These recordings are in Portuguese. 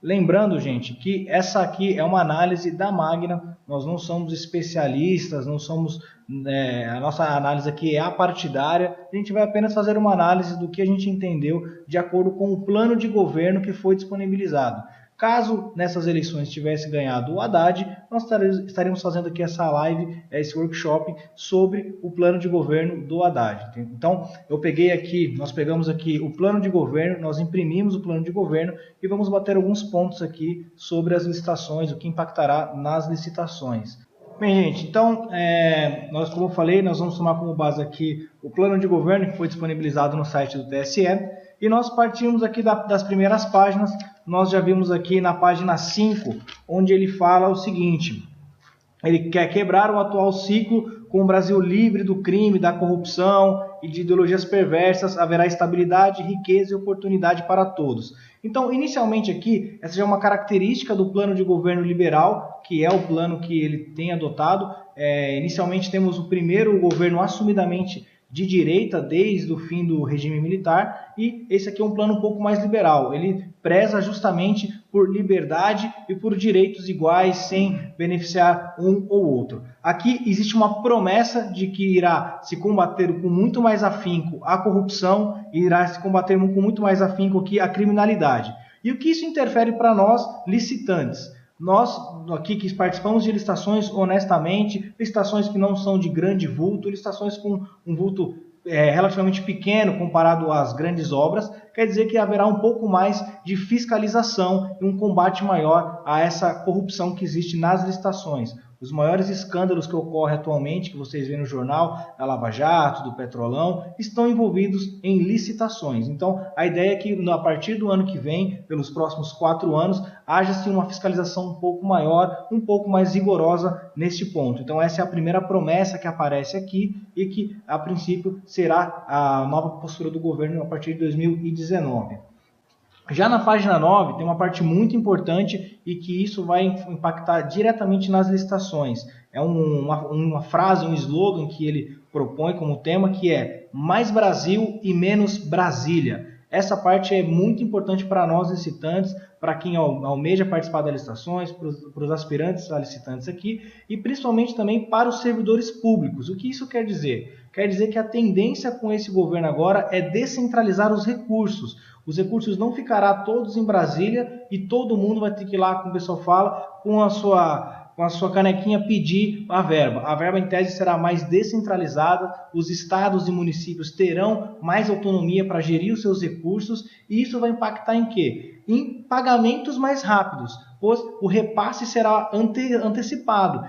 Lembrando, gente, que essa aqui é uma análise da Magna, nós não somos especialistas, não somos, a nossa análise aqui é apartidária, a gente vai apenas fazer uma análise do que a gente entendeu de acordo com o plano de governo que foi disponibilizado. Caso nessas eleições tivesse ganhado o Haddad, nós estaríamos fazendo aqui essa live, esse workshop sobre o plano de governo do Haddad. Então, nós pegamos aqui o plano de governo, nós imprimimos o plano de governo e vamos bater alguns pontos aqui sobre as licitações, o que impactará nas licitações. Bem, gente, então, como eu falei, nós vamos tomar como base aqui o plano de governo que foi disponibilizado no site do TSE, e nós partimos aqui das primeiras páginas. Nós já vimos aqui na página 5, onde ele fala o seguinte: ele quer quebrar o atual ciclo com o Brasil livre do crime, da corrupção e de ideologias perversas, haverá estabilidade, riqueza e oportunidade para todos. Então, inicialmente aqui, essa já é uma característica do plano de governo liberal, que é o plano que ele tem adotado. Inicialmente temos o primeiro governo assumidamente de direita desde o fim do regime militar, e esse aqui é um plano um pouco mais liberal. Ele preza justamente por liberdade e por direitos iguais, sem beneficiar um ou outro. Aqui existe uma promessa de que irá se combater com muito mais afinco a corrupção e irá se combater com muito mais afinco aqui a criminalidade. E o que isso interfere para nós, licitantes? Nós, aqui que participamos de licitações honestamente, licitações que não são de grande vulto, licitações com um vulto relativamente pequeno comparado às grandes obras, quer dizer que haverá um pouco mais de fiscalização e um combate maior a essa corrupção que existe nas licitações. Os maiores escândalos que ocorrem atualmente, que vocês veem no jornal, da Lava Jato, do Petrolão, estão envolvidos em licitações. Então, a ideia é que a partir do ano que vem, pelos próximos 4 anos, haja-se uma fiscalização um pouco maior, um pouco mais rigorosa neste ponto. Então, essa é a primeira promessa que aparece aqui e que, a princípio, será a nova postura do governo a partir de 2019. Já na página 9 tem uma parte muito importante e que isso vai impactar diretamente nas licitações. É uma frase, um slogan que ele propõe como tema, que é mais Brasil e menos Brasília. Essa parte é muito importante para nós licitantes, para quem almeja participar das licitações, para os aspirantes a licitantes aqui, e principalmente também para os servidores públicos. O que isso quer dizer? Quer dizer que a tendência com esse governo agora é descentralizar os recursos. Os recursos não ficarão todos em Brasília e todo mundo vai ter que ir lá, como o pessoal fala, com a sua canequinha pedir a verba. A verba, em tese, será mais descentralizada, os estados e municípios terão mais autonomia para gerir os seus recursos, e isso vai impactar em quê? Em pagamentos mais rápidos, pois o repasse será antecipado.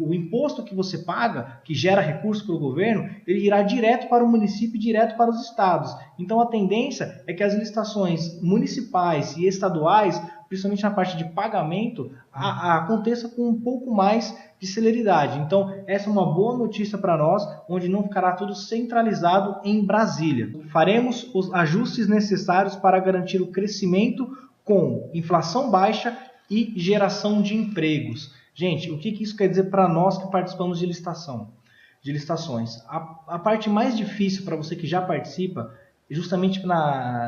O imposto que você paga, que gera recurso para o governo, ele irá direto para o município e direto para os estados. Então a tendência é que as licitações municipais e estaduais, principalmente na parte de pagamento, aconteça com um pouco mais de celeridade. Então, essa é uma boa notícia para nós, onde não ficará tudo centralizado em Brasília. Faremos os ajustes necessários para garantir o crescimento com inflação baixa e geração de empregos. Gente, o que isso quer dizer para nós que participamos de licitações? A parte mais difícil para você que já participa, justamente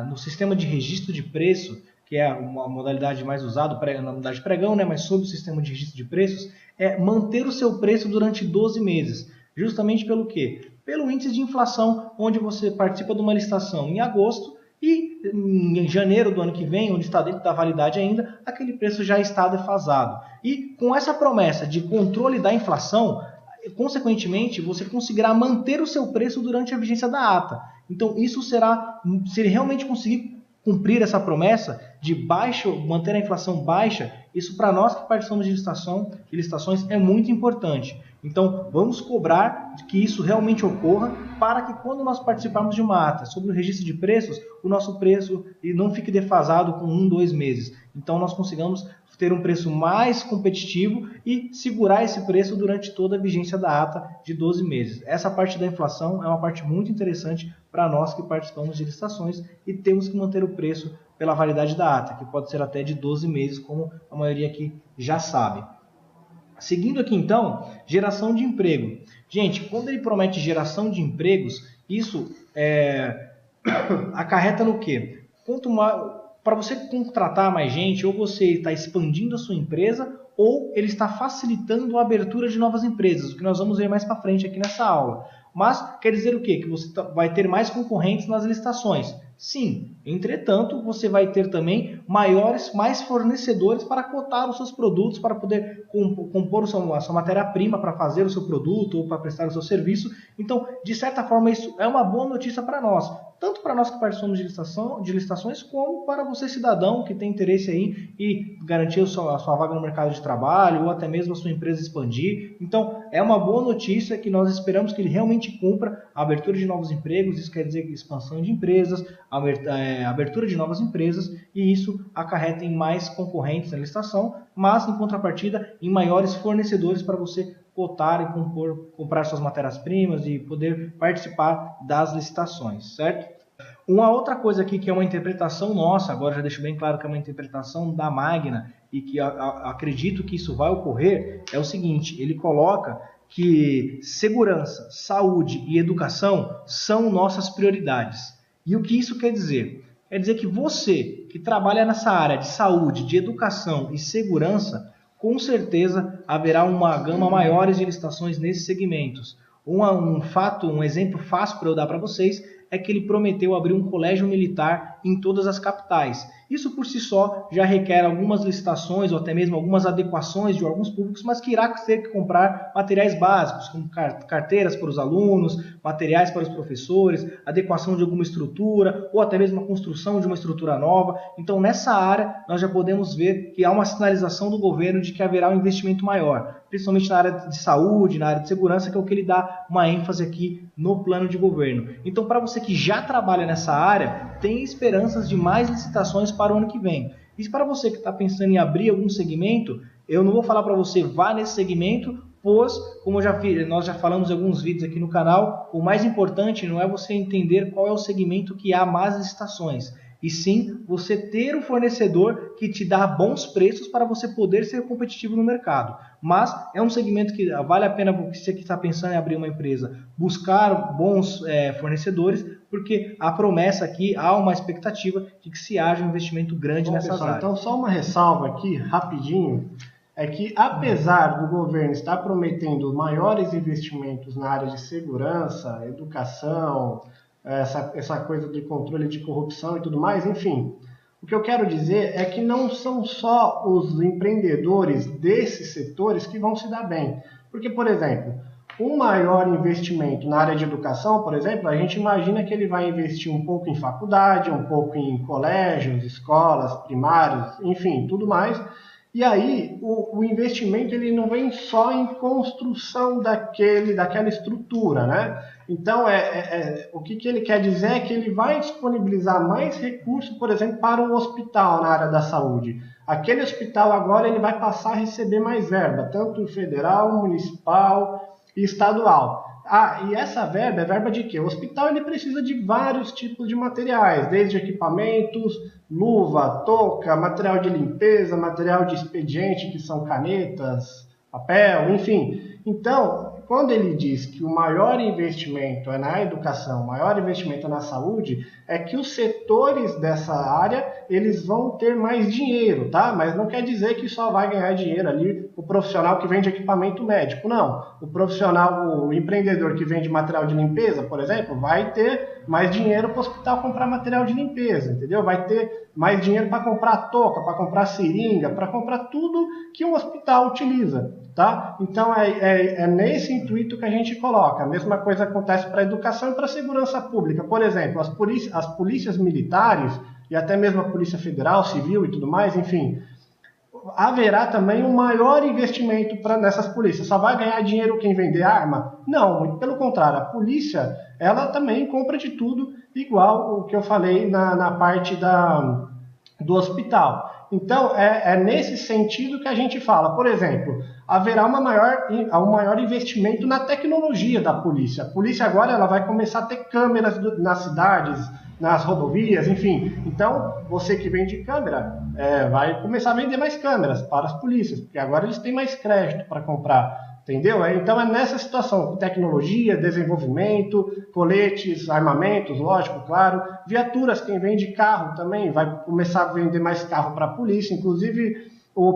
no sistema de registro de preço, que é uma modalidade mais usada, na modalidade pregão, mas sob o sistema de registro de preços, é manter o seu preço durante 12 meses. Justamente pelo quê? Pelo índice de inflação, onde você participa de uma licitação em agosto e em janeiro do ano que vem, onde está dentro da validade ainda, aquele preço já está defasado. E com essa promessa de controle da inflação, consequentemente, você conseguirá manter o seu preço durante a vigência da ata. Então, isso será, se ele realmente conseguir cumprir essa promessa de manter a inflação baixa, isso para nós que participamos de licitações é muito importante. Então, vamos cobrar que isso realmente ocorra para que quando nós participarmos de uma ata sobre o registro de preços, o nosso preço não fique defasado com 1, 2 meses. Então, nós consigamos ter um preço mais competitivo e segurar esse preço durante toda a vigência da ata de 12 meses. Essa parte da inflação é uma parte muito interessante para nós que participamos de licitações e temos que manter o preço pela validade da ata, que pode ser até de 12 meses, como a maioria aqui já sabe. Seguindo aqui então, geração de emprego. Gente, quando ele promete geração de empregos, isso acarreta no quê? para você contratar mais gente, ou você está expandindo a sua empresa, ou ele está facilitando a abertura de novas empresas, o que nós vamos ver mais para frente aqui nessa aula. Mas quer dizer o quê? Que você vai ter mais concorrentes nas licitações. Sim, entretanto, você vai ter também mais fornecedores para cotar os seus produtos, para poder compor a sua matéria-prima para fazer o seu produto ou para prestar o seu serviço. Então, de certa forma, isso é uma boa notícia para nós, tanto para nós que participamos de licitações, como para você, cidadão, que tem interesse aí em garantir a sua vaga no mercado de trabalho ou até mesmo a sua empresa expandir. Então, é uma boa notícia que nós esperamos que ele realmente cumpra a abertura de novos empregos. Isso quer dizer expansão de empresas, abertura de novas empresas, e isso acarreta em mais concorrentes na licitação, mas em contrapartida em maiores fornecedores para você cotar e comprar suas matérias-primas e poder participar das licitações, certo? Uma outra coisa aqui que é uma interpretação nossa, agora já deixo bem claro que é uma interpretação da Magna e que acredito que isso vai ocorrer, é o seguinte: ele coloca que segurança, saúde e educação são nossas prioridades. E o que isso quer dizer? Quer dizer que você que trabalha nessa área de saúde, de educação e segurança, com certeza haverá uma gama maior de licitações nesses segmentos. Um exemplo fácil para eu dar para vocês é que ele prometeu abrir um colégio militar em todas as capitais. Isso por si só já requer algumas licitações ou até mesmo algumas adequações de órgãos públicos, mas que irá ter que comprar materiais básicos, como carteiras para os alunos, materiais para os professores, adequação de alguma estrutura ou até mesmo a construção de uma estrutura nova. Então, nessa área, nós já podemos ver que há uma sinalização do governo de que haverá um investimento maior, principalmente na área de saúde, na área de segurança, que é o que ele dá uma ênfase aqui no plano de governo. Então, para você que já trabalha nessa área, tem esperanças de mais licitações para o ano que vem. E para você que está pensando em abrir algum segmento, eu não vou falar para você vá nesse segmento, pois, como nós já falamos em alguns vídeos aqui no canal, o mais importante não é você entender qual é o segmento que há mais licitações, e sim você ter um fornecedor que te dá bons preços para você poder ser competitivo no mercado. Mas é um segmento que vale a pena você que está pensando em abrir uma empresa buscar bons fornecedores, porque a promessa aqui, há uma expectativa de que se haja um investimento grande nessas áreas. Então, só uma ressalva aqui, rapidinho, é que apesar do governo estar prometendo maiores investimentos na área de segurança, educação, essa coisa de controle de corrupção e tudo mais, enfim, o que eu quero dizer é que não são só os empreendedores desses setores que vão se dar bem. Porque, por exemplo, um maior investimento na área de educação, por exemplo, a gente imagina que ele vai investir um pouco em faculdade, um pouco em colégios, escolas, primários, enfim, tudo mais. E aí, o investimento ele não vem só em construção daquela estrutura, né? Então, o que ele quer dizer é que ele vai disponibilizar mais recursos, por exemplo, para um hospital na área da saúde. Aquele hospital agora ele vai passar a receber mais verba, tanto federal, municipal e estadual. E essa verba é verba de quê? O hospital ele precisa de vários tipos de materiais, desde equipamentos, luva, touca, material de limpeza, material de expediente, que são canetas, papel, enfim. Então, quando ele diz que o maior investimento é na educação, o maior investimento é na saúde, é que os setores dessa área, eles vão ter mais dinheiro, tá? Mas não quer dizer que só vai ganhar dinheiro ali o profissional que vende equipamento médico, não. O empreendedor que vende material de limpeza, por exemplo, vai ter mais dinheiro para o hospital comprar material de limpeza, entendeu? Vai ter mais dinheiro para comprar touca, para comprar seringa, para comprar tudo que um hospital utiliza, tá? Então é nesse intuito que a gente coloca. A mesma coisa acontece para a educação e para a segurança pública. Por exemplo, as polícias militares e até mesmo a Polícia Federal, Civil e tudo mais, enfim, haverá também um maior investimento nessas polícias. Só vai ganhar dinheiro quem vender arma? Não, muito pelo contrário. A polícia, ela também compra de tudo, igual o que eu falei na parte do hospital. Então, é nesse sentido que a gente fala. Por exemplo, haverá um maior investimento na tecnologia da polícia. A polícia agora ela vai começar a ter câmeras nas cidades, nas rodovias, enfim. Então, você que vende câmera, vai começar a vender mais câmeras para as polícias, porque agora eles têm mais crédito para comprar. entendeu? Então é nessa situação, tecnologia, desenvolvimento, coletes, armamentos, lógico, claro, viaturas, quem vende carro também, vai começar a vender mais carro para a polícia, inclusive o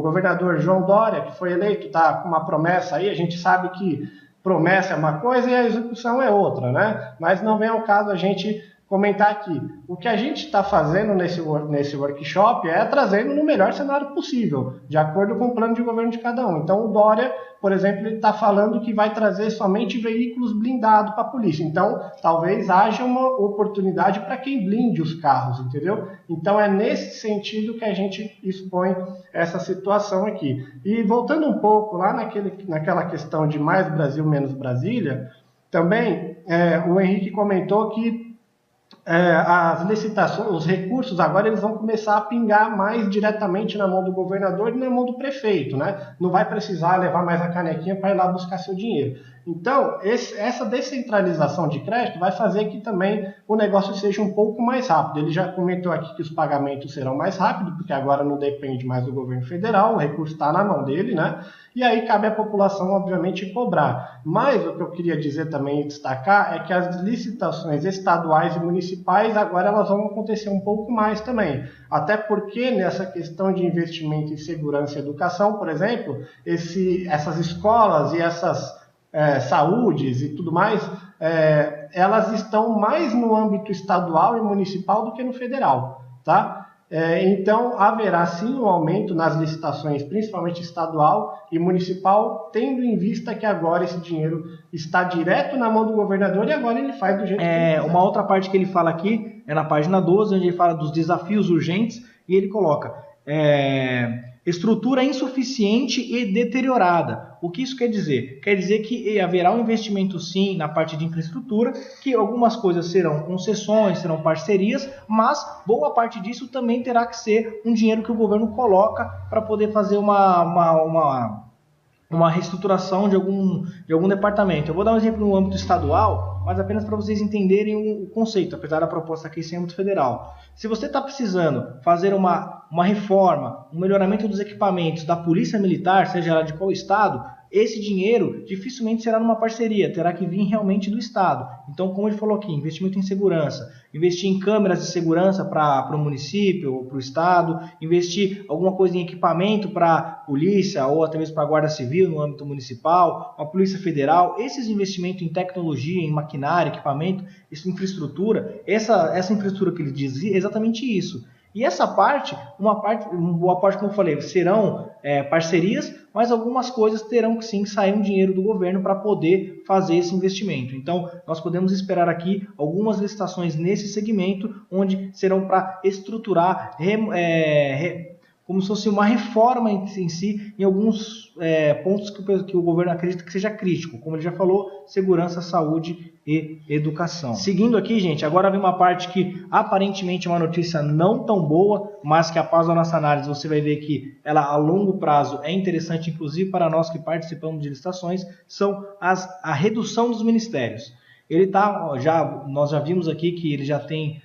governador João Dória, que foi eleito, está com uma promessa aí, a gente sabe que promessa é uma coisa e a execução é outra, né? Mas não vem ao caso a gente comentar aqui. O que a gente está fazendo nesse workshop é trazendo no melhor cenário possível, de acordo com o plano de governo de cada um. Então, o Dória, por exemplo, ele está falando que vai trazer somente veículos blindados para a polícia. Então, talvez haja uma oportunidade para quem blinde os carros, entendeu? Então, é nesse sentido que a gente expõe essa situação aqui. E voltando um pouco lá naquela questão de mais Brasil, menos Brasília, também o Henrique comentou que as licitações, os recursos agora eles vão começar a pingar mais diretamente na mão do governador e na mão do prefeito, né? Não vai precisar levar mais a canequinha para ir lá buscar seu dinheiro. Então, essa descentralização de crédito vai fazer que também o negócio seja um pouco mais rápido. Ele já comentou aqui que os pagamentos serão mais rápidos, porque agora não depende mais do governo federal, o recurso está na mão dele, né? E aí cabe à população, obviamente, cobrar. Mas o que eu queria dizer também e destacar é que as licitações estaduais e municipais agora elas vão acontecer um pouco mais também. Até porque nessa questão de investimento em segurança e educação, por exemplo, essas escolas e essas saúdes e tudo mais, elas estão mais no âmbito estadual e municipal do que no federal, tá? Então, haverá sim um aumento nas licitações, principalmente estadual e municipal, tendo em vista que agora esse dinheiro está direto na mão do governador e agora ele faz do jeito que ele quiser. Uma outra parte que ele fala aqui é na página 12, onde ele fala dos desafios urgentes e ele coloca estrutura insuficiente e deteriorada. O que isso quer dizer? Quer dizer que haverá um investimento sim na parte de infraestrutura, que algumas coisas serão concessões, serão parcerias, mas boa parte disso também terá que ser um dinheiro que o governo coloca para poder fazer uma reestruturação de algum departamento. Eu vou dar um exemplo no âmbito estadual, mas apenas para vocês entenderem o conceito, apesar da proposta aqui ser âmbito federal. Se você está precisando fazer uma reforma, um melhoramento dos equipamentos da Polícia Militar, seja ela de qual estado, esse dinheiro dificilmente será numa parceria, terá que vir realmente do Estado. Então, como ele falou aqui, investimento em segurança, investir em câmeras de segurança para o município ou para o Estado, investir alguma coisa em equipamento para a polícia ou até mesmo para a Guarda Civil no âmbito municipal, a Polícia Federal, esses investimentos em tecnologia, em maquinário, equipamento, infraestrutura, essa infraestrutura que ele diz é exatamente isso. E essa parte, uma boa parte, como eu falei, serão parcerias, mas algumas coisas terão que sim sair um dinheiro do governo para poder fazer esse investimento. Então, nós podemos esperar aqui algumas licitações nesse segmento, onde serão para estruturar, como se fosse uma reforma em si, em alguns pontos que o governo acredita que seja crítico, como ele já falou, segurança, saúde e educação. Seguindo aqui, gente, agora vem uma parte que aparentemente é uma notícia não tão boa, mas que após a nossa análise você vai ver que ela a longo prazo é interessante, inclusive para nós que participamos de licitações, são a redução dos ministérios. Nós já vimos aqui que ele já tem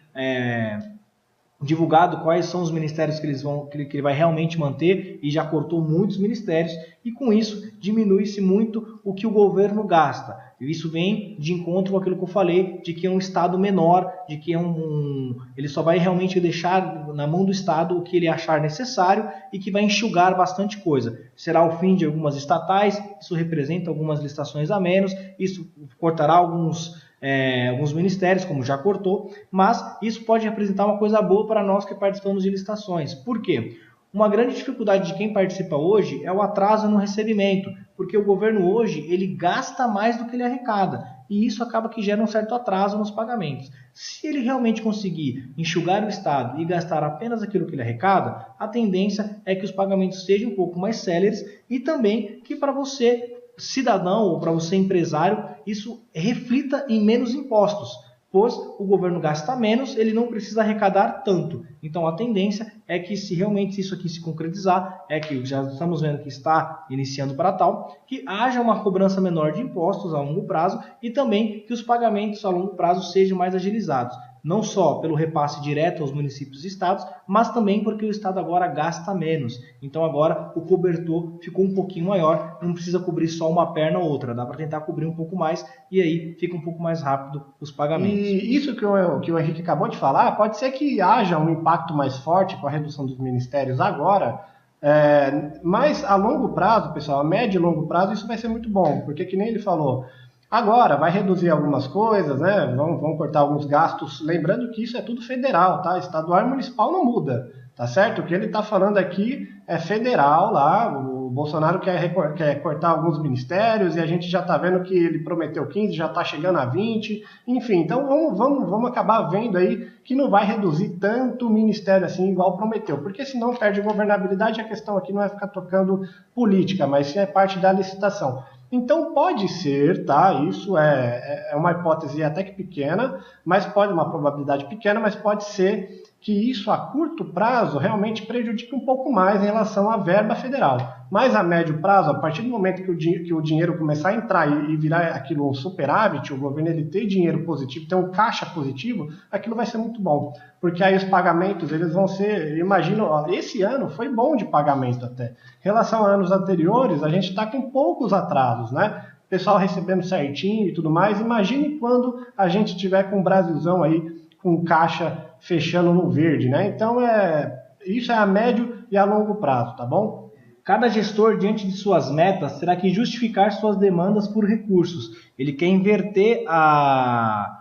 divulgado quais são os ministérios que ele vai realmente manter e já cortou muitos ministérios e com isso diminui-se muito o que o governo gasta. E isso vem de encontro com aquilo que eu falei, de que é um Estado menor, de que ele só vai realmente deixar na mão do Estado o que ele achar necessário e que vai enxugar bastante coisa. Será o fim de algumas estatais, isso representa algumas licitações a menos, isso cortará alguns ministérios, como já cortou, mas isso pode representar uma coisa boa para nós que participamos de licitações. Por quê? Uma grande dificuldade de quem participa hoje é o atraso no recebimento, porque o governo hoje ele gasta mais do que ele arrecada, e isso acaba que gera um certo atraso nos pagamentos. Se ele realmente conseguir enxugar o Estado e gastar apenas aquilo que ele arrecada, a tendência é que os pagamentos sejam um pouco mais céleres e também que para você cidadão ou para você empresário, isso reflita em menos impostos, pois o governo gasta menos, ele não precisa arrecadar tanto. Então a tendência é que se realmente isso aqui se concretizar, é que já estamos vendo que está iniciando para tal, que haja uma cobrança menor de impostos a longo prazo e também que os pagamentos a longo prazo sejam mais agilizados. não só pelo repasse direto aos municípios e estados, mas também porque o estado agora gasta menos. Então agora o cobertor ficou um pouquinho maior, não precisa cobrir só uma perna ou outra, dá para tentar cobrir um pouco mais e aí fica um pouco mais rápido os pagamentos. E isso que o Henrique acabou de falar, pode ser que haja um impacto mais forte com a redução dos ministérios agora, mas a longo prazo, pessoal, a médio e longo prazo, isso vai ser muito bom, porque que nem ele falou, agora vai reduzir algumas coisas, né? Vão cortar alguns gastos, lembrando que isso é tudo federal, tá? Estadual e municipal não muda, tá certo? O que ele está falando aqui é federal lá, o Bolsonaro quer cortar alguns ministérios e a gente já está vendo que ele prometeu 15, já está chegando a 20, enfim, então vamos acabar vendo aí que não vai reduzir tanto o ministério assim igual prometeu, porque senão perde governabilidade. A questão aqui não é ficar tocando política, mas sim é parte da licitação. Então pode ser, tá? Isso é uma hipótese até que pequena, mas uma probabilidade pequena, mas pode ser que isso a curto prazo realmente prejudique um pouco mais em relação à verba federal. Mas a médio prazo, a partir do momento que o dinheiro começar a entrar e virar aquilo um superávit, o governo ele ter dinheiro positivo, ter um caixa positivo, aquilo vai ser muito bom. Porque aí os pagamentos, eles vão ser, imagino, esse ano foi bom de pagamento até. Em relação a anos anteriores, a gente está com poucos atrasos, né? O pessoal recebendo certinho e tudo mais. Imagine quando a gente tiver com o Brasilzão aí, com caixa fechando no verde, né? Então, isso é a médio e a longo prazo, tá bom? Cada gestor, diante de suas metas, terá que justificar suas demandas por recursos. Ele quer inverter a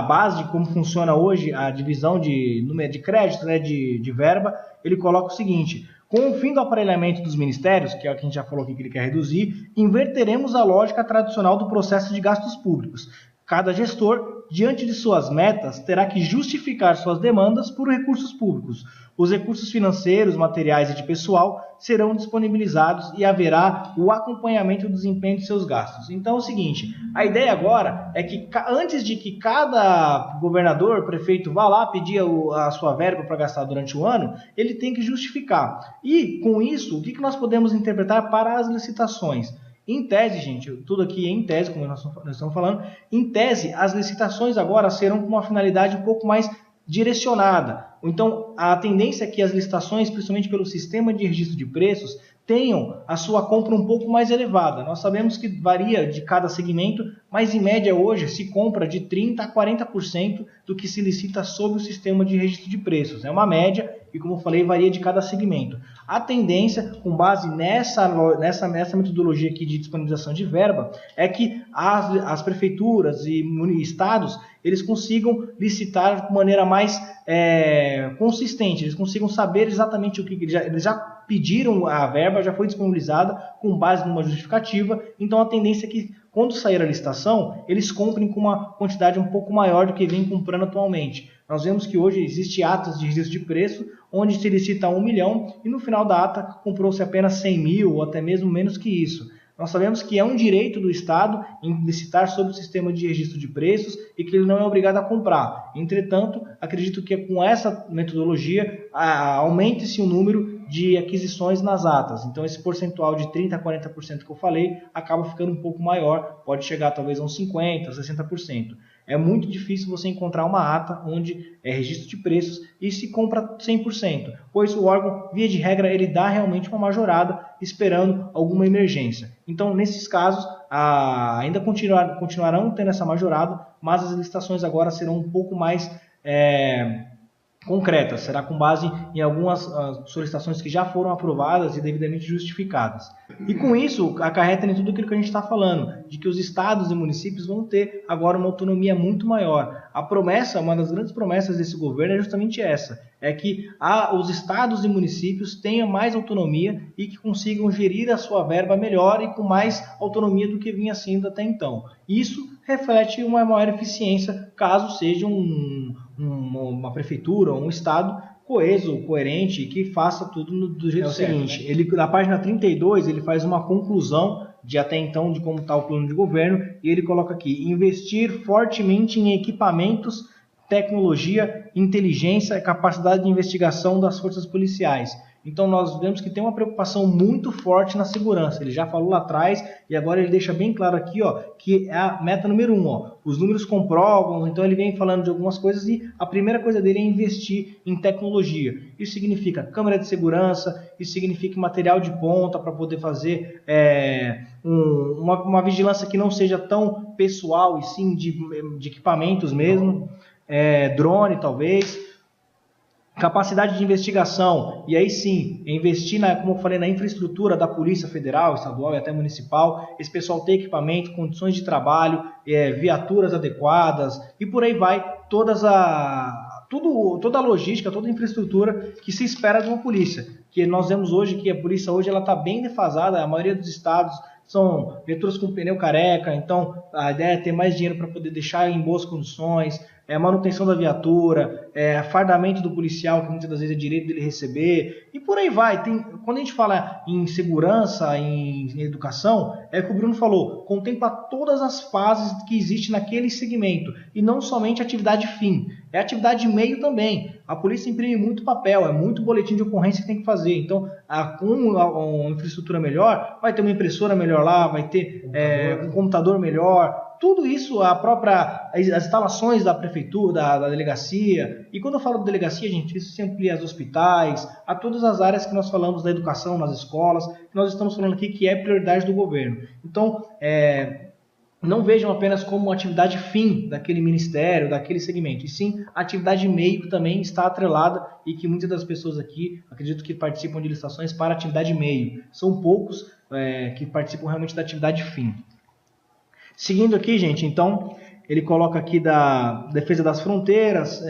base de como funciona hoje a divisão de crédito, né, de verba. Ele coloca o seguinte: com o fim do aparelhamento dos ministérios, que é o que a gente já falou aqui que ele quer reduzir, inverteremos a lógica tradicional do processo de gastos públicos. Cada gestor, diante de suas metas, terá que justificar suas demandas por recursos públicos. Os recursos financeiros, materiais e de pessoal serão disponibilizados e haverá o acompanhamento do desempenho de seus gastos. Então é o seguinte, a ideia agora é que antes de que cada governador, prefeito vá lá pedir a sua verba para gastar durante o ano, ele tem que justificar. E com isso, o que nós podemos interpretar para as licitações? Em tese, gente, tudo aqui é em tese, como nós estamos falando, em tese, as licitações agora serão com uma finalidade um pouco mais direcionada. Então, a tendência é que as licitações, principalmente pelo sistema de registro de preços, tenham a sua compra um pouco mais elevada. Nós sabemos que varia de cada segmento, mas em média hoje se compra de 30% a 40% do que se licita sob o sistema de registro de preços. É uma média e, como eu falei, varia de cada segmento. A tendência, com base nessa metodologia aqui de disponibilização de verba, é que as prefeituras e estados eles consigam licitar de maneira mais consistente, eles consigam saber exatamente o que eles já pediram, a verba já foi disponibilizada com base numa justificativa. Então a tendência é que quando sair a licitação, eles comprem com uma quantidade um pouco maior do que vem comprando atualmente. Nós vemos que hoje existe atas de registro de preço, onde se licita 1 milhão e no final da ata comprou-se apenas 100 mil ou até mesmo menos que isso. Nós sabemos que é um direito do Estado em licitar sob o sistema de registro de preços e que ele não é obrigado a comprar. Entretanto, acredito que com essa metodologia aumente-se o número de aquisições nas atas. Então esse percentual de 30% a 40% que eu falei acaba ficando um pouco maior, pode chegar talvez a uns 50%, 60%. É muito difícil você encontrar uma ata onde é registro de preços e se compra 100%, pois o órgão, via de regra, ele dá realmente uma majorada esperando alguma emergência. Então, nesses casos, ainda continuarão tendo essa majorada, mas as licitações agora serão um pouco mais concretas, será com base em algumas solicitações que já foram aprovadas e devidamente justificadas. E com isso, acarreta em tudo aquilo que a gente está falando, de que os estados e municípios vão ter agora uma autonomia muito maior. A promessa, uma das grandes promessas desse governo é justamente essa, é que os estados e municípios tenham mais autonomia e que consigam gerir a sua verba melhor e com mais autonomia do que vinha sendo até então. Isso reflete uma maior eficiência caso seja uma prefeitura ou um estado coeso, coerente e que faça tudo do jeito certo. É o seguinte, ele, na página 32 ele faz uma conclusão de até então de como está o plano de governo e ele coloca aqui: investir fortemente em equipamentos, tecnologia inteligência e capacidade de investigação das forças policiais. Então nós vemos que tem uma preocupação muito forte na segurança. Ele já falou lá atrás e agora ele deixa bem claro aqui, ó, que é a meta número 1. Ó, os números comprovam, então ele vem falando de algumas coisas e a primeira coisa dele é investir em tecnologia. Isso significa câmera de segurança, isso significa material de ponta para poder fazer uma vigilância que não seja tão pessoal e sim de equipamentos mesmo, drone talvez. Capacidade de investigação, e aí sim, investir, como eu falei, na infraestrutura da Polícia Federal, Estadual e até Municipal, esse pessoal ter equipamento, condições de trabalho, viaturas adequadas, e por aí vai, toda a logística, toda a infraestrutura que se espera de uma polícia. Que nós vemos hoje que a polícia hoje está bem defasada, a maioria dos estados são viaturas com pneu careca, então a ideia é ter mais dinheiro para poder deixar em boas condições, manutenção da viatura, fardamento do policial, que muitas das vezes é direito dele receber, e por aí vai. Quando a gente fala em segurança, em educação, é o que o Bruno falou, contempla todas as fases que existem naquele segmento, e não somente a atividade fim, é a atividade meio também. A polícia imprime muito papel, é muito boletim de ocorrência que tem que fazer, então com uma infraestrutura melhor, vai ter uma impressora melhor lá, vai ter um computador melhor, tudo isso, as instalações da prefeitura, da delegacia, e quando eu falo de delegacia, gente, isso se amplia aos hospitais, a todas as áreas que nós falamos da educação, nas escolas, que nós estamos falando aqui que é prioridade do governo. Então, não vejam apenas como uma atividade fim daquele ministério, daquele segmento, e sim a atividade meio que também está atrelada e que muitas das pessoas aqui, acredito que participam de licitações para a atividade meio. São poucos que participam realmente da atividade fim. Seguindo aqui, gente, então, ele coloca aqui da defesa das fronteiras,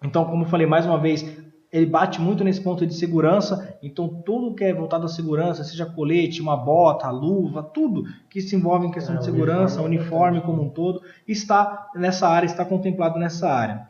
então, como eu falei mais uma vez, ele bate muito nesse ponto de segurança, então tudo que é voltado à segurança, seja colete, uma bota, luva, tudo que se envolve em questão de segurança, uniforme como um todo, está nessa área, está contemplado nessa área.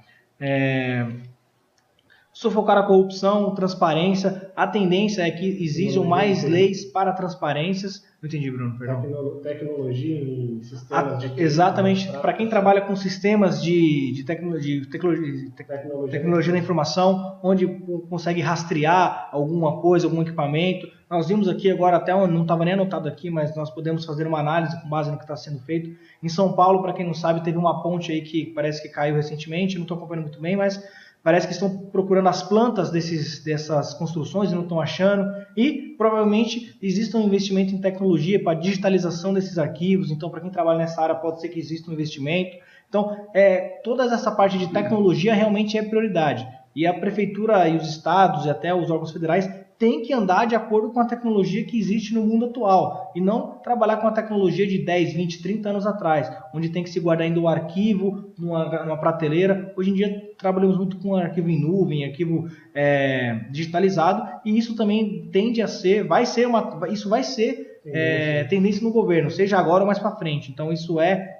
Sufocar a corrupção, transparência, a tendência é que exijam mais leis para transparências. Não entendi, Bruno, perdão. Tecnologia e sistemas de... Exatamente, para quem trabalha com sistemas de tecnologia da informação, onde consegue rastrear alguma coisa, algum equipamento. Nós vimos aqui agora, até não estava nem anotado aqui, mas nós podemos fazer uma análise com base no que está sendo feito. Em São Paulo, para quem não sabe, teve uma ponte aí que parece que caiu recentemente, não estou acompanhando muito bem, mas parece que estão procurando as plantas dessas construções e não estão achando. E provavelmente existe um investimento em tecnologia para digitalização desses arquivos. Então, para quem trabalha nessa área, pode ser que exista um investimento. Então, toda essa parte de tecnologia realmente é prioridade. E a prefeitura e os estados e até os órgãos federais têm que andar de acordo com a tecnologia que existe no mundo atual e não trabalhar com a tecnologia de 10, 20, 30 anos atrás, onde tem que se guardar ainda o arquivo numa prateleira. Hoje em dia trabalhamos muito com arquivo em nuvem, arquivo digitalizado, e isso também tende a ser, vai ser tendência no governo, seja agora ou mais para frente. Então isso é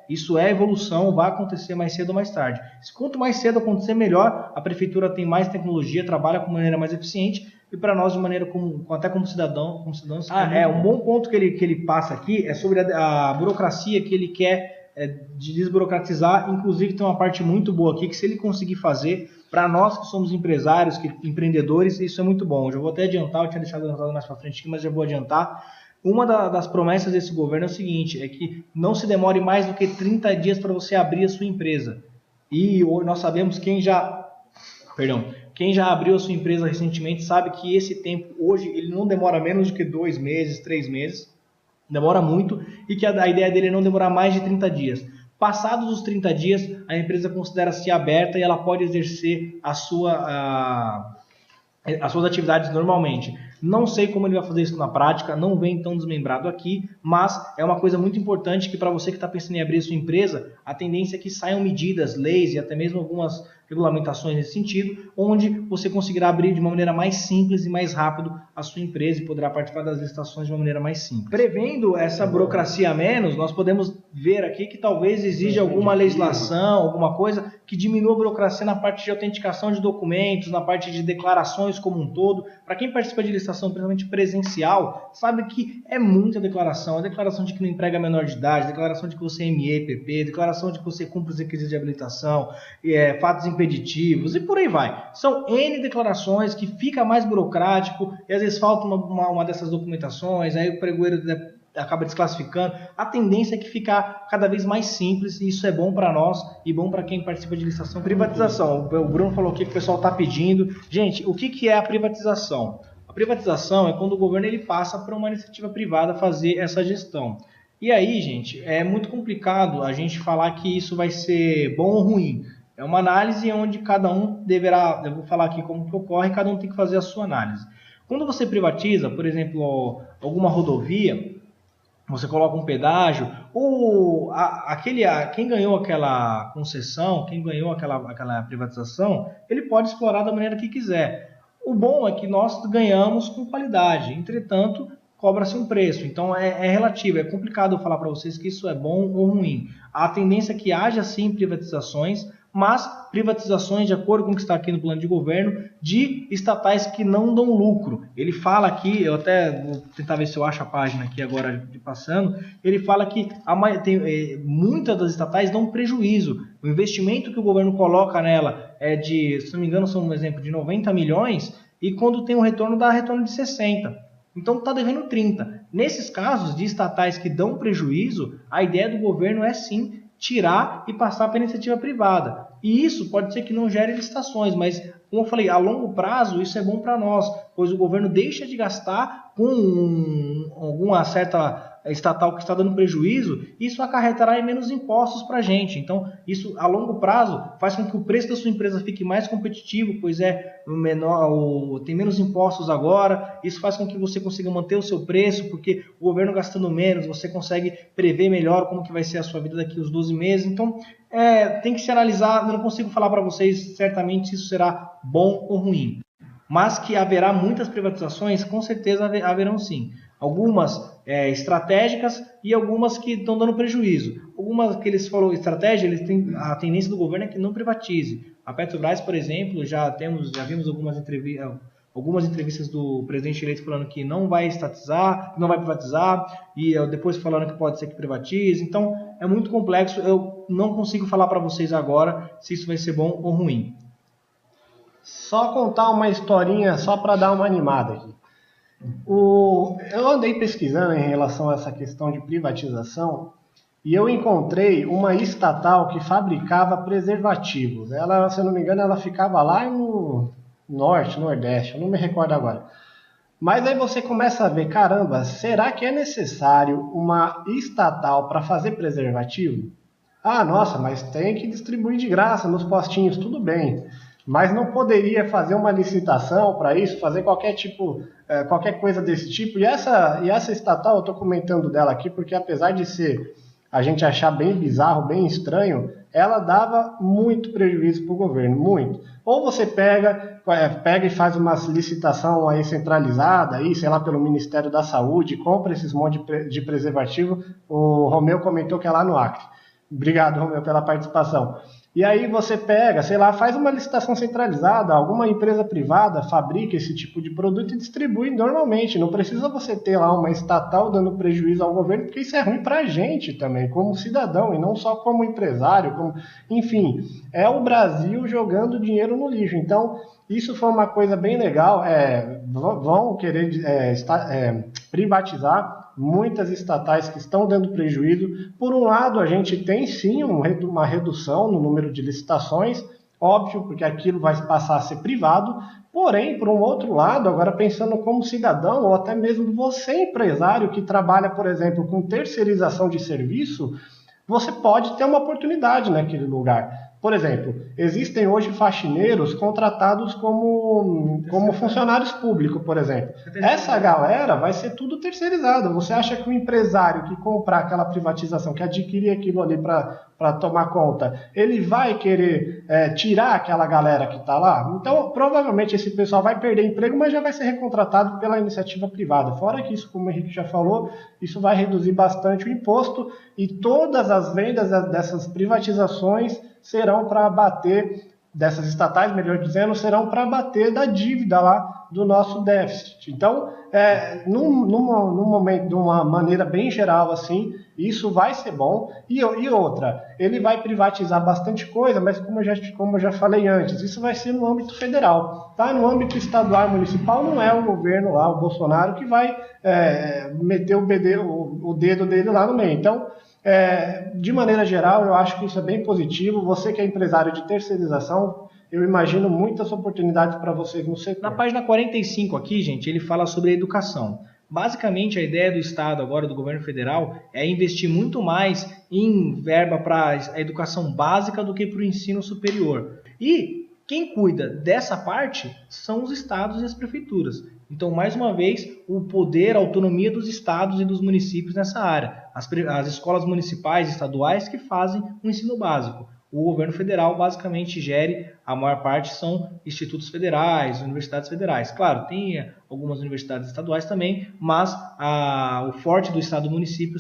evolução, vai acontecer mais cedo ou mais tarde. Quanto mais cedo acontecer, melhor. A prefeitura tem mais tecnologia, trabalha de maneira mais eficiente, e para nós, de maneira até como cidadãos. Um bom ponto que ele passa aqui é sobre a burocracia que ele quer de desburocratizar. Inclusive tem uma parte muito boa aqui que, se ele conseguir fazer, para nós que somos empresários, empreendedores, isso é muito bom. Eu já vou até adiantar, eu tinha deixado anotado mais para frente aqui, mas já vou adiantar. Uma das promessas desse governo é o seguinte, é que não se demore mais do que 30 dias para você abrir a sua empresa. E nós sabemos, quem já abriu a sua empresa recentemente sabe que esse tempo hoje ele não demora menos do que 2 meses, 3 meses, demora muito, e que a ideia dele é não demorar mais de 30 dias. Passados os 30 dias, a empresa considera-se aberta e ela pode exercer as suas atividades normalmente. Não sei como ele vai fazer isso na prática, não vem tão desmembrado aqui, mas é uma coisa muito importante que, para você que está pensando em abrir a sua empresa, a tendência é que saiam medidas, leis e até mesmo algumas regulamentações nesse sentido, onde você conseguirá abrir de uma maneira mais simples e mais rápido a sua empresa e poderá participar das licitações de uma maneira mais simples. Prevendo essa burocracia a menos, nós podemos ver aqui que talvez exija alguma legislação, alguma coisa que diminua a burocracia na parte de autenticação de documentos, na parte de declarações como um todo. Para quem participa de licitações, licitação, principalmente presencial, sabe que é muita declaração. A declaração de que não emprega menor de idade, declaração de que você é MEPP, declaração de que você cumpre os requisitos de habilitação, fatos impeditivos e por aí vai. São N declarações que fica mais burocrático e às vezes falta uma dessas documentações, aí o pregoeiro acaba desclassificando. A tendência é que ficar cada vez mais simples, e isso é bom para nós e bom para quem participa de licitação. Privatização, o Bruno falou aqui que o pessoal está pedindo. Gente, o que é a privatização? A privatização é quando o governo ele passa para uma iniciativa privada fazer essa gestão. E aí, gente, é muito complicado a gente falar que isso vai ser bom ou ruim. É uma análise onde cada um deverá, eu vou falar aqui como que ocorre, cada um tem que fazer a sua análise. Quando você privatiza, por exemplo, alguma rodovia, você coloca um pedágio, ou quem ganhou aquela concessão, quem ganhou aquela privatização, ele pode explorar da maneira que quiser. O bom é que nós ganhamos com qualidade, entretanto, cobra-se um preço. Então é relativo, é complicado eu falar para vocês que isso é bom ou ruim. A tendência é que haja sim privatizações, mas privatizações, de acordo com o que está aqui no plano de governo, de estatais que não dão lucro. Ele fala aqui, eu até vou tentar ver se eu acho a página aqui agora passando, ele fala que muitas das estatais dão prejuízo. O investimento que o governo coloca nela é de, se não me engano, são um exemplo de 90 milhões, e quando tem um retorno, dá retorno de 60. Então está devendo 30. Nesses casos de estatais que dão prejuízo, a ideia do governo é sim tirar e passar para a iniciativa privada. E isso pode ser que não gere licitações, mas, como eu falei, a longo prazo isso é bom para nós, pois o governo deixa de gastar com alguma certa estatal que está dando prejuízo, isso acarretará em menos impostos para a gente. Então, isso a longo prazo faz com que o preço da sua empresa fique mais competitivo, pois tem menos impostos agora, isso faz com que você consiga manter o seu preço, porque o governo gastando menos, você consegue prever melhor como que vai ser a sua vida daqui aos 12 meses. Então, tem que se analisar, eu não consigo falar para vocês certamente se isso será bom ou ruim, mas que haverá muitas privatizações, com certeza haverão sim. Algumas estratégicas e algumas que estão dando prejuízo. Algumas que eles falaram estratégia, eles têm a tendência do governo é que não privatize. A Petrobras, por exemplo, já vimos algumas entrevistas do presidente eleito falando que não vai estatizar, não vai privatizar, e depois falando que pode ser que privatize. Então, é muito complexo, eu não consigo falar para vocês agora se isso vai ser bom ou ruim. Só contar uma historinha, só para dar uma animada aqui. Eu andei pesquisando em relação a essa questão de privatização e eu encontrei uma estatal que fabricava preservativos. Ela, se eu não me engano, ela ficava lá no norte, nordeste, eu não me recordo agora. Mas aí você começa a ver, caramba, será que é necessário uma estatal para fazer preservativo? Ah, nossa, mas tem que distribuir de graça nos postinhos, tudo bem. Mas não poderia fazer uma licitação para isso, fazer qualquer coisa desse tipo. E essa estatal, eu estou comentando dela aqui, porque apesar de a gente achar bem bizarro, bem estranho, ela dava muito prejuízo para o governo, muito. Ou você pega e faz uma licitação aí centralizada, aí, sei lá, pelo Ministério da Saúde, compra esses monte de preservativo. O Romeu comentou que é lá no Acre. Obrigado, Romeu, pela participação. E aí você pega, sei lá, faz uma licitação centralizada, alguma empresa privada fabrica esse tipo de produto e distribui normalmente. Não precisa você ter lá uma estatal dando prejuízo ao governo, porque isso é ruim para a gente também, como cidadão, e não só como empresário. Enfim, é o Brasil jogando dinheiro no lixo. Então, isso foi uma coisa bem legal. Vão querer privatizar muitas estatais que estão dando prejuízo. Por um lado, a gente tem sim uma redução no número de licitações, óbvio, porque aquilo vai passar a ser privado. Porém, por um outro lado, agora pensando como cidadão, ou até mesmo você empresário que trabalha, por exemplo, com terceirização de serviço, você pode ter uma oportunidade naquele lugar. Por exemplo, existem hoje faxineiros contratados como funcionários públicos, por exemplo. Essa galera vai ser tudo terceirizado. Você acha que o empresário que comprar aquela privatização, que adquirir aquilo ali para tomar conta, ele vai querer tirar aquela galera que está lá? Então, provavelmente esse pessoal vai perder emprego, mas já vai ser recontratado pela iniciativa privada. Fora que isso, como o Henrique já falou, isso vai reduzir bastante o imposto e todas as vendas dessas privatizações serão para abater dessas estatais, melhor dizendo, serão para bater da dívida lá do nosso déficit. Então, num momento, de uma maneira bem geral assim, isso vai ser bom. E outra, ele vai privatizar bastante coisa, mas como eu já falei antes, isso vai ser no âmbito federal. Tá? No âmbito estadual e municipal, não é o governo lá, o Bolsonaro, que vai meter o dedo dele lá no meio. Então, de maneira geral, eu acho que isso é bem positivo. Você que é empresário de terceirização, eu imagino muitas oportunidades para vocês no setor. Na página 45 aqui, gente, ele fala sobre a educação. Basicamente, a ideia do Estado, agora do governo federal, é investir muito mais em verba para a educação básica do que para o ensino superior. E quem cuida dessa parte são os estados e as prefeituras. Então, mais uma vez, o poder, a autonomia dos estados e dos municípios nessa área. As escolas municipais e estaduais que fazem o ensino básico. O governo federal basicamente gere, a maior parte são institutos federais, universidades federais. Claro, tem algumas universidades estaduais também, mas o forte do estado e do município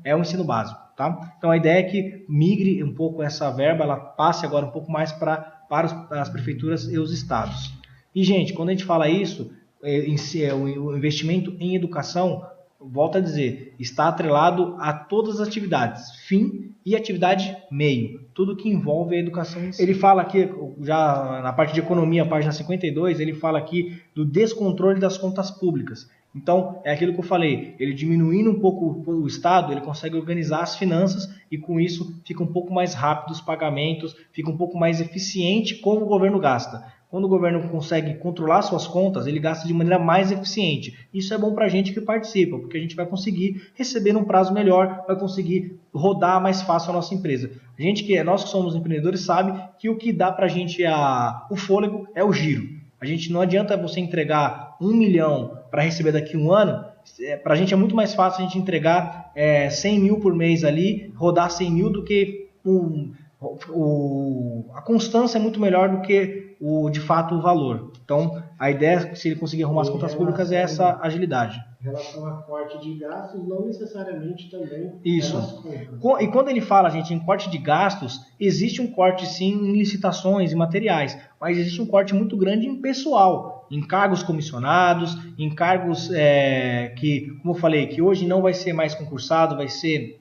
é o ensino básico. Tá? Então a ideia é que migre um pouco essa verba, ela passe agora um pouco mais para as prefeituras e os estados. E, gente, quando a gente fala isso, o investimento em educação, volto a dizer, está atrelado a todas as atividades, fim e atividade meio, tudo que envolve a educação em si. Ele fala aqui, já na parte de economia, página 52, ele fala aqui do descontrole das contas públicas. Então, é aquilo que eu falei, ele diminuindo um pouco o Estado, ele consegue organizar as finanças e com isso fica um pouco mais rápido os pagamentos, fica um pouco mais eficiente como o governo gasta. Quando o governo consegue controlar suas contas, ele gasta de maneira mais eficiente. Isso é bom para a gente que participa, porque a gente vai conseguir receber num prazo melhor, vai conseguir rodar mais fácil a nossa empresa. Nós que somos empreendedores sabe que o que dá para a gente o fôlego é o giro. Não adianta você entregar 1 milhão para receber daqui a um ano. Para a gente é muito mais fácil a gente entregar 100 mil por mês ali, rodar 100 mil do que a constância é muito melhor do que de fato o valor. Então, a ideia, se ele conseguir arrumar as contas públicas, é essa agilidade. Em relação a corte de gastos, não necessariamente também. Isso. E quando ele fala, gente, em corte de gastos, existe um corte sim em licitações e materiais, mas existe um corte muito grande em pessoal, em cargos comissionados, em cargos que, como eu falei, que hoje não vai ser mais concursado, vai ser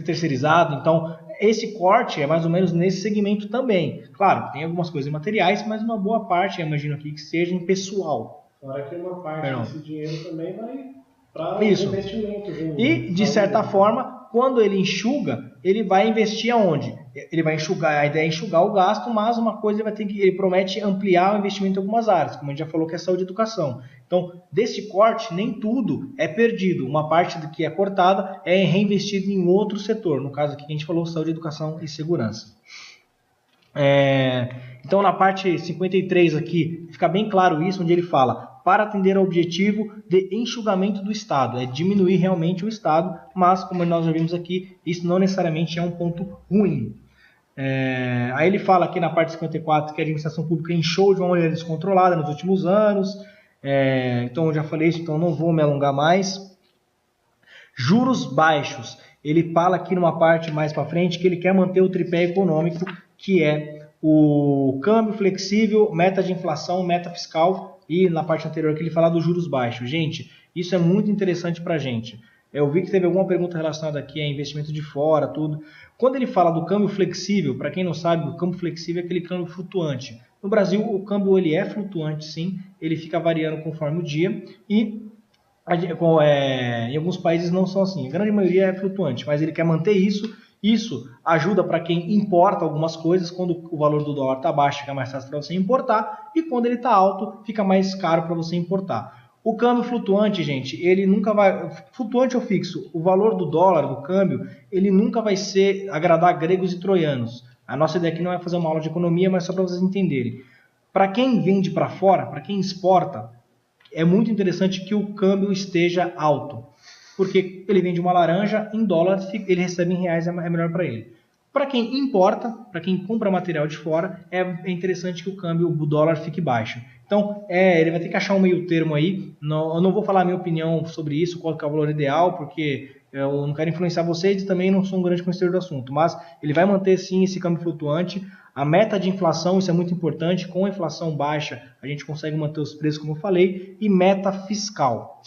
terceirizado. Então, esse corte é mais ou menos nesse segmento também. Claro, tem algumas coisas materiais, mas uma boa parte, eu imagino aqui, que seja em pessoal. Fora que uma parte desse dinheiro também vai para investimento. E, de certa forma, quando ele enxuga, ele vai investir aonde? Ele vai enxugar, a ideia é enxugar o gasto, mas uma coisa ele promete ampliar o investimento em algumas áreas, como a gente já falou, que é saúde e educação. Então, desse corte, nem tudo é perdido. Uma parte do que é cortada é reinvestida em outro setor. No caso aqui, a gente falou saúde, educação e segurança. Então, na parte 53 aqui, fica bem claro isso, onde ele fala para atender ao objetivo de enxugamento do Estado. É diminuir realmente o Estado, mas, como nós já vimos aqui, isso não necessariamente é um ponto ruim. Aí ele fala aqui na parte 54 que a administração pública inchou de uma maneira descontrolada nos últimos anos. Então, eu já falei isso, então não vou me alongar mais. Juros baixos. Ele fala aqui numa parte mais para frente que ele quer manter o tripé econômico, que é o câmbio flexível, meta de inflação, meta fiscal, e na parte anterior que ele fala dos juros baixos. Gente, isso é muito interessante para a gente. Eu vi que teve alguma pergunta relacionada aqui a investimento de fora, tudo. Quando ele fala do câmbio flexível, para quem não sabe, o câmbio flexível é aquele câmbio flutuante. No Brasil, o câmbio ele é flutuante, sim, ele fica variando conforme o dia, e em alguns países não são assim. A grande maioria é flutuante, mas ele quer manter isso. Isso ajuda para quem importa algumas coisas. Quando o valor do dólar está baixo, fica mais fácil para você importar, e quando ele está alto, fica mais caro para você importar. O câmbio flutuante, gente, ele nunca vai... Flutuante ou fixo, o valor do dólar, do câmbio, ele nunca vai agradar gregos e troianos. A nossa ideia aqui não é fazer uma aula de economia, mas só para vocês entenderem. Para quem vende para fora, para quem exporta, é muito interessante que o câmbio esteja alto. Porque ele vende uma laranja em dólar, ele recebe em reais, é melhor para ele. Para quem importa, para quem compra material de fora, é interessante que o câmbio, o dólar, fique baixo. Então, ele vai ter que achar um meio termo aí. Eu não vou falar a minha opinião sobre isso, qual que é o valor ideal, porque eu não quero influenciar vocês e também não sou um grande conhecedor do assunto. Mas ele vai manter sim esse câmbio flutuante. A meta de inflação, isso é muito importante, com a inflação baixa a gente consegue manter os preços, como eu falei, e meta fiscal.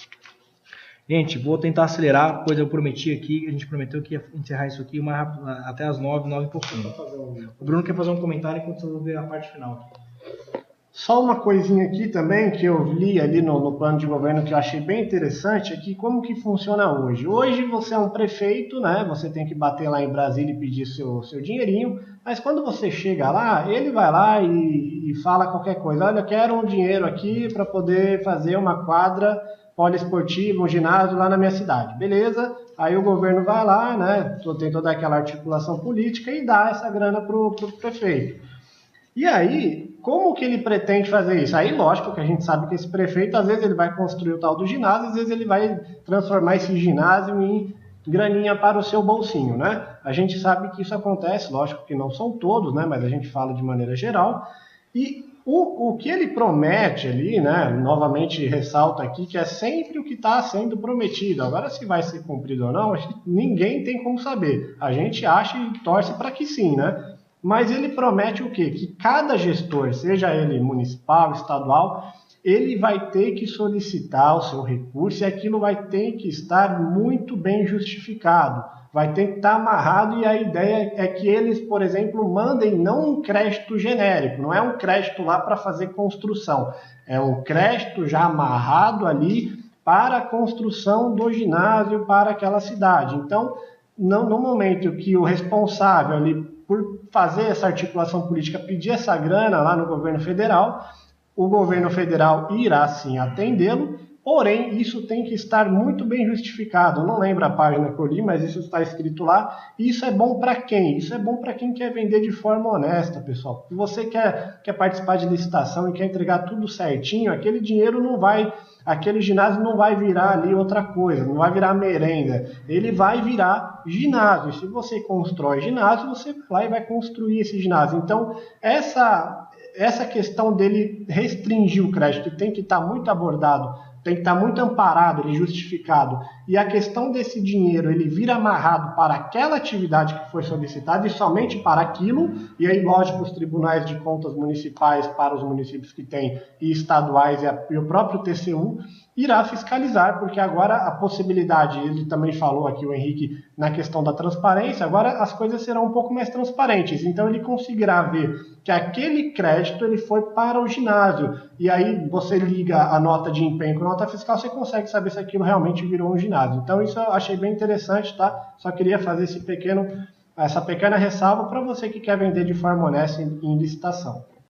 Gente, vou tentar acelerar, pois eu prometi aqui, a gente prometeu que ia encerrar isso aqui mais rápido, até as 9 e pouquinho. O Bruno quer fazer um comentário enquanto eu vou ver a parte final. Só uma coisinha aqui também que eu li ali no plano de governo que eu achei bem interessante é que como que funciona hoje. Hoje você é um prefeito, né? Você tem que bater lá em Brasília e pedir seu dinheirinho, mas quando você chega lá, ele vai lá e fala qualquer coisa. Olha, eu quero um dinheiro aqui para poder fazer uma quadra poliesportiva, um ginásio lá na minha cidade. Beleza? Aí o governo vai lá, né? Tem toda aquela articulação política e dá essa grana pro prefeito. E aí, como que ele pretende fazer isso? Aí, lógico que a gente sabe que esse prefeito, às vezes ele vai construir o tal do ginásio, às vezes ele vai transformar esse ginásio em graninha para o seu bolsinho, né? A gente sabe que isso acontece, lógico que não são todos, né? Mas a gente fala de maneira geral. E o que ele promete ali, né? Novamente ressalta aqui que é sempre o que está sendo prometido. Agora, se vai ser cumprido ou não, ninguém tem como saber. A gente acha e torce para que sim, né? Mas ele promete o quê? Que cada gestor, seja ele municipal, estadual, ele vai ter que solicitar o seu recurso e aquilo vai ter que estar muito bem justificado, vai ter que estar amarrado e a ideia é que eles, por exemplo, mandem não um crédito genérico, não é um crédito lá para fazer construção, é um crédito já amarrado ali para a construção do ginásio para aquela cidade. Então, no momento que o responsável ali por fazer essa articulação política, pedir essa grana lá no governo federal, o governo federal irá sim atendê-lo, porém isso tem que estar muito bem justificado. Eu não lembro a página que eu li, mas isso está escrito lá. E isso é bom para quem? Isso é bom para quem quer vender de forma honesta, pessoal. Se você quer participar de licitação e quer entregar tudo certinho, aquele dinheiro não vai... Aquele ginásio não vai virar ali outra coisa, não vai virar merenda, ele vai virar ginásio. E se você constrói ginásio, você vai lá e vai construir esse ginásio. Então, essa questão dele restringir o crédito tem que estar muito abordado, tem que estar muito amparado, ele justificado. E a questão desse dinheiro, ele vir amarrado para aquela atividade que foi solicitada e somente para aquilo. E aí, lógico, os tribunais de contas municipais para os municípios que têm e estaduais e o próprio TCU irá fiscalizar, porque agora a possibilidade, ele também falou aqui, o Henrique, na questão da transparência, agora as coisas serão um pouco mais transparentes, então ele conseguirá ver que aquele crédito ele foi para o ginásio, e aí você liga a nota de empenho com a nota fiscal, você consegue saber se aquilo realmente virou um ginásio. Então isso eu achei bem interessante, tá? Só queria fazer essa pequena ressalva para você que quer vender de forma honesta em licitação.